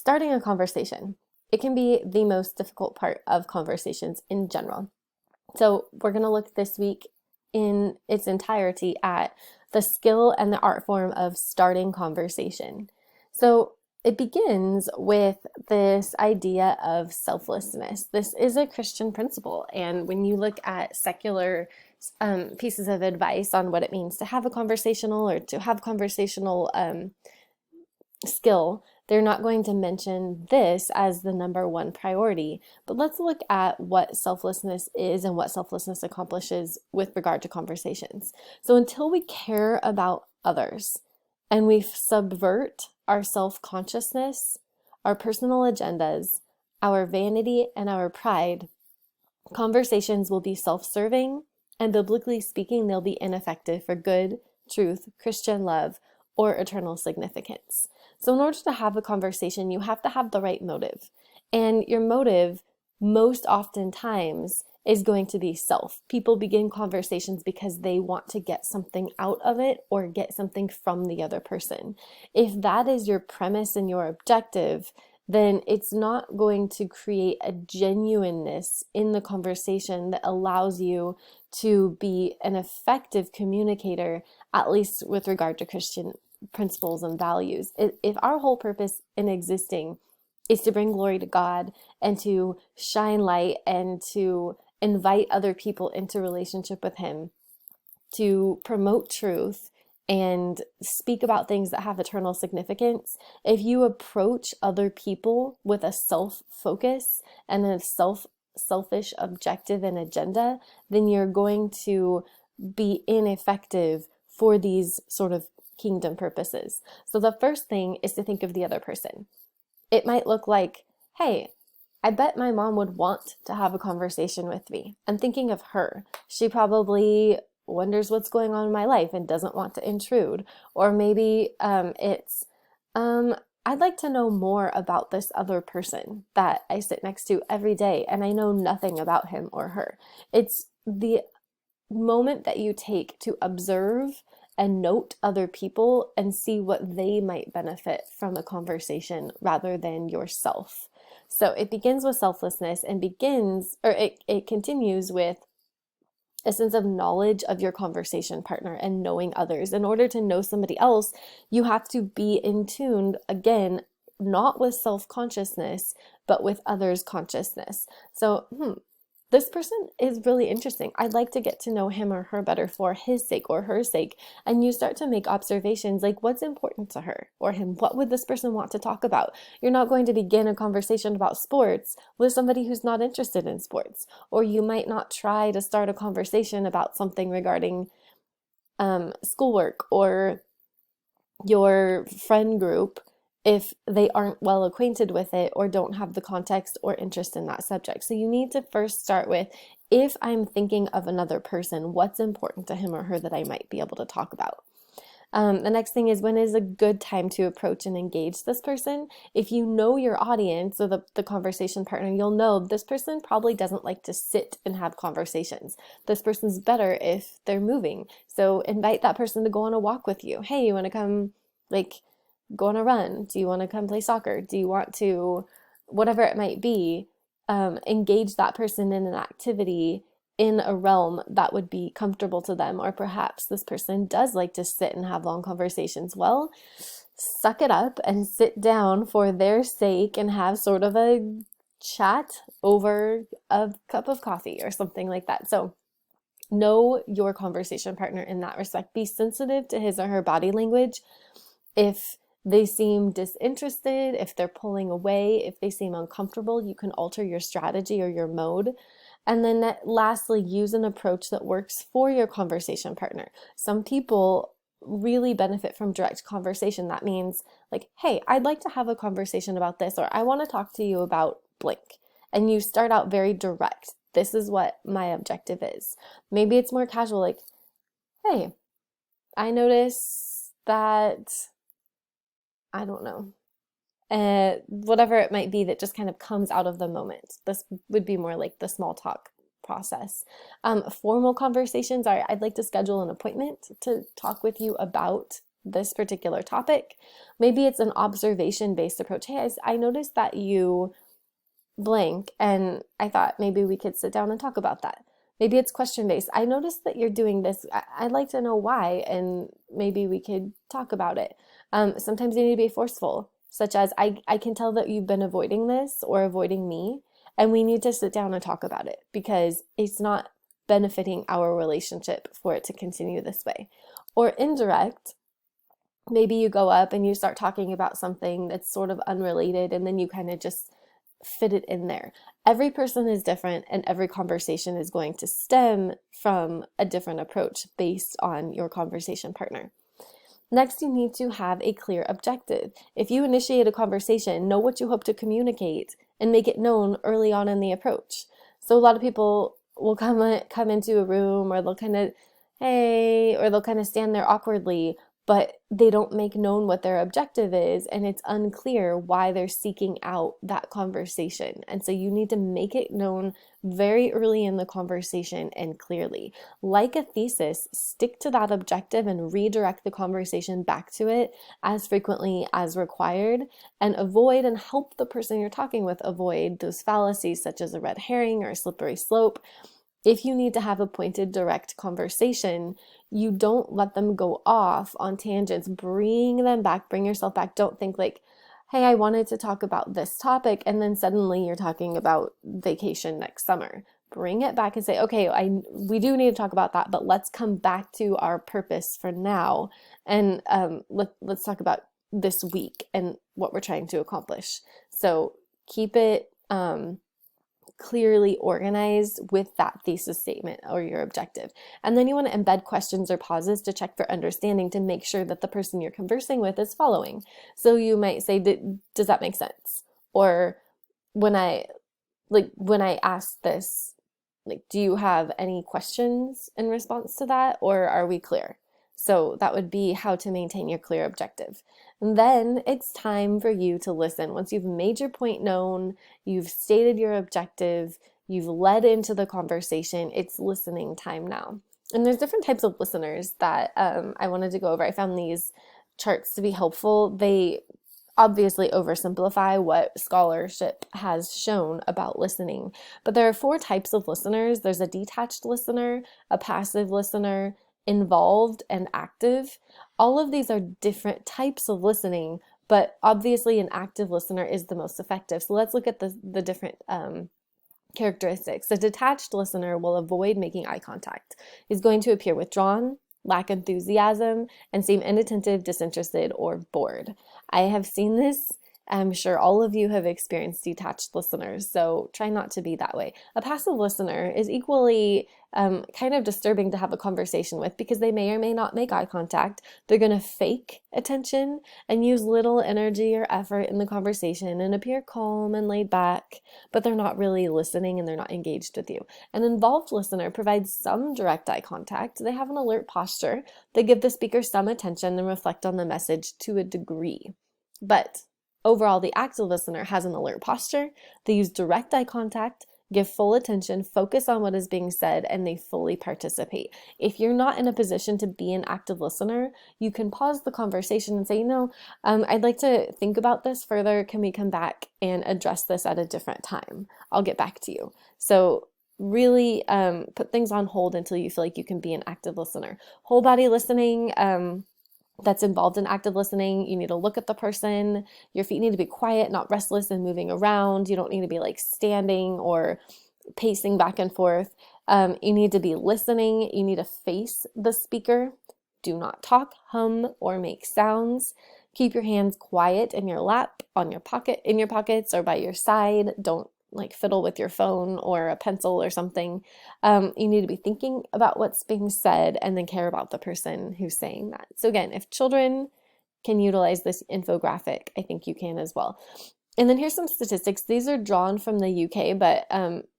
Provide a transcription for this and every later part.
starting a conversation. It can be the most difficult part of conversations in general. So we're going to look this week in its entirety at the skill and the art form of starting conversation. So it begins with this idea of selflessness. This is a Christian principle, and when you look at secular pieces of advice on what it means to have a conversational or to have conversational skill, they're not going to mention this as the number one priority. But let's look at what selflessness is and what selflessness accomplishes with regard to conversations. So until we care about others and we subvert our self-consciousness, our personal agendas, our vanity, and our pride, conversations will be self-serving, and biblically speaking, they'll be ineffective for good, truth, Christian love, or eternal significance. So in order to have a conversation, you have to have the right motive. And your motive, most oftentimes, is going to be self. People begin conversations because they want to get something out of it or get something from the other person. If that is your premise and your objective, then it's not going to create a genuineness in the conversation that allows you to be an effective communicator, at least with regard to Christian principles and values. If our whole purpose in existing is to bring glory to God and to shine light and to invite other people into relationship with Him, to promote truth and speak about things that have eternal significance, if you approach other people with a self-focus and a selfish objective and agenda, then you're going to be ineffective for these sort of kingdom purposes. So the first thing is to think of the other person. It might look like, hey, I bet my mom would want to have a conversation with me. I'm thinking of her. She probably wonders what's going on in my life and doesn't want to intrude. Or maybe I'd like to know more about this other person that I sit next to every day and I know nothing about him or her. It's the moment that you take to observe and note other people and see what they might benefit from a conversation rather than yourself. So it begins with selflessness and it continues with a sense of knowledge of your conversation partner and knowing others. In order to know somebody else, you have to be in tune, again, not with self-consciousness, but with others' consciousness. So, this person is really interesting. I'd like to get to know him or her better for his sake or her sake. And you start to make observations like, what's important to her or him? What would this person want to talk about? You're not going to begin a conversation about sports with somebody who's not interested in sports. Or you might not try to start a conversation about something regarding schoolwork or your friend group if they aren't well acquainted with it or don't have the context or interest in that subject. So you need to first start with, if I'm thinking of another person, what's important to him or her that I might be able to talk about? The next thing is, when is a good time to approach and engage this person? If you know your audience or the conversation partner, you'll know this person probably doesn't like to sit and have conversations. This person's better if they're moving. So invite that person to go on a walk with you. Hey, you want to come go on a run? Do you want to come play soccer? Do you want to, whatever it might be, engage that person in an activity in a realm that would be comfortable to them. Or perhaps this person does like to sit and have long conversations. Well, suck it up and sit down for their sake and have sort of a chat over a cup of coffee or something like that. So know your conversation partner in that respect. Be sensitive to his or her body language. If they seem disinterested, if they're pulling away, if they seem uncomfortable, you can alter your strategy or your mode. And then lastly, use an approach that works for your conversation partner. Some people really benefit from direct conversation. That means like, hey, I'd like to have a conversation about this, or I want to talk to you about blank. And you start out very direct. This is what my objective is. Maybe it's more casual, like, hey, I notice that, I don't know, whatever it might be that just kind of comes out of the moment. This would be more like the small talk process. Formal conversations are, I'd like to schedule an appointment to talk with you about this particular topic. Maybe it's an observation-based approach. Hey, I noticed that you blank, and I thought maybe we could sit down and talk about that. Maybe it's question-based. I noticed that you're doing this. I'd like to know why, and maybe we could talk about it. Sometimes you need to be forceful, such as, I can tell that you've been avoiding this or avoiding me, and we need to sit down and talk about it because it's not benefiting our relationship for it to continue this way. Or indirect, maybe you go up and you start talking about something that's sort of unrelated, and then you kind of just fit it in there. Every person is different, and every conversation is going to stem from a different approach based on your conversation partner. Next, you need to have a clear objective. If you initiate a conversation, know what you hope to communicate and make it known early on in the approach. So a lot of people will come into a room, or they'll kind of, hey, or they'll kind of stand there awkwardly, but they don't make known what their objective is, and it's unclear why they're seeking out that conversation. And so you need to make it known very early in the conversation and clearly. Like a thesis, stick to that objective and redirect the conversation back to it as frequently as required, and avoid and help the person you're talking with avoid those fallacies such as a red herring or a slippery slope. If you need to have a pointed, direct conversation, you don't let them go off on tangents. Bring them back, bring yourself back. Don't think like, hey, I wanted to talk about this topic, and then suddenly you're talking about vacation next summer. Bring it back and say, okay, we do need to talk about that, but let's come back to our purpose for now, and let's talk about this week and what we're trying to accomplish. So keep it clearly organized with that thesis statement or your objective. And then you want to embed questions or pauses to check for understanding, to make sure that the person you're conversing with is following. So you might say, does that make sense? Or when I ask this, like, do you have any questions in response to that, or are we clear? So that would be how to maintain your clear objective. And then it's time for you to listen. Once you've made your point known, you've stated your objective, you've led into the conversation, it's listening time now. And there's different types of listeners that I wanted to go over. I found these charts to be helpful. They obviously oversimplify what scholarship has shown about listening. But there are 4 types of listeners. There's a detached listener, a passive listener, involved, and active. All of these are different types of listening, but obviously an active listener is the most effective. So let's look at the different characteristics. A detached listener will avoid making eye contact. He's going to appear withdrawn, lack enthusiasm, and seem inattentive, disinterested, or bored. I have seen this. I'm sure all of you have experienced detached listeners, so try not to be that way. A passive listener is equally kind of disturbing to have a conversation with, because they may or may not make eye contact. They're going to fake attention and use little energy or effort in the conversation and appear calm and laid back, but they're not really listening and they're not engaged with you. An involved listener provides some direct eye contact. They have an alert posture. They give the speaker some attention and reflect on the message to a degree. But overall, the active listener has an alert posture. They use direct eye contact, give full attention, focus on what is being said, and they fully participate. If you're not in a position to be an active listener, you can pause the conversation and say, I'd like to think about this further. Can we come back and address this at a different time? I'll get back to you. So really put things on hold until you feel like you can be an active listener. Whole body listening, that's involved in active listening, you need to look at the person. Your feet need to be quiet, not restless and moving around. You don't need to be like standing or pacing back and forth. You need to be listening. You need to face the speaker. Do not talk, hum, or make sounds. Keep your hands quiet in your lap, in your pockets, or by your side. Don't like fiddle with your phone or a pencil or something. You need to be thinking about what's being said and then care about the person who's saying that. So again, if children can utilize this infographic, I think you can as well. And then here's some statistics. These are drawn from the UK, but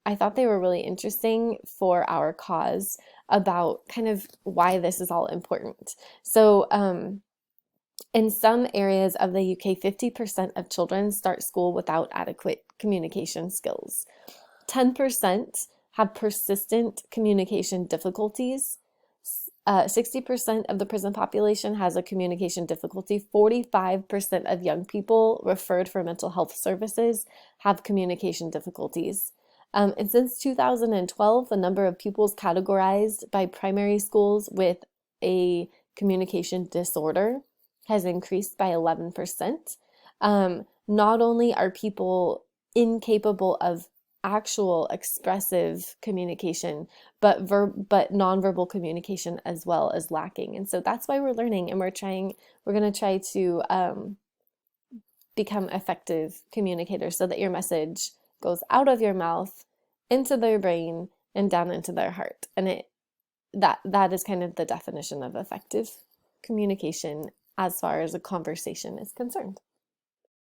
I thought they were really interesting for our cause about kind of why this is all important. So in some areas of the UK, 50% of children start school without adequate communication skills. 10% have persistent communication difficulties. 60% of the prison population has a communication difficulty. 45% of young people referred for mental health services have communication difficulties. And since 2012, the number of pupils categorized by primary schools with a communication disorder has increased by 11%. Not only are people incapable of actual expressive communication, but nonverbal communication as well as lacking. And so that's why we're learning, and we're going to try to become effective communicators so that your message goes out of your mouth into their brain and down into their heart. And that is kind of the definition of effective communication as far as a conversation is concerned.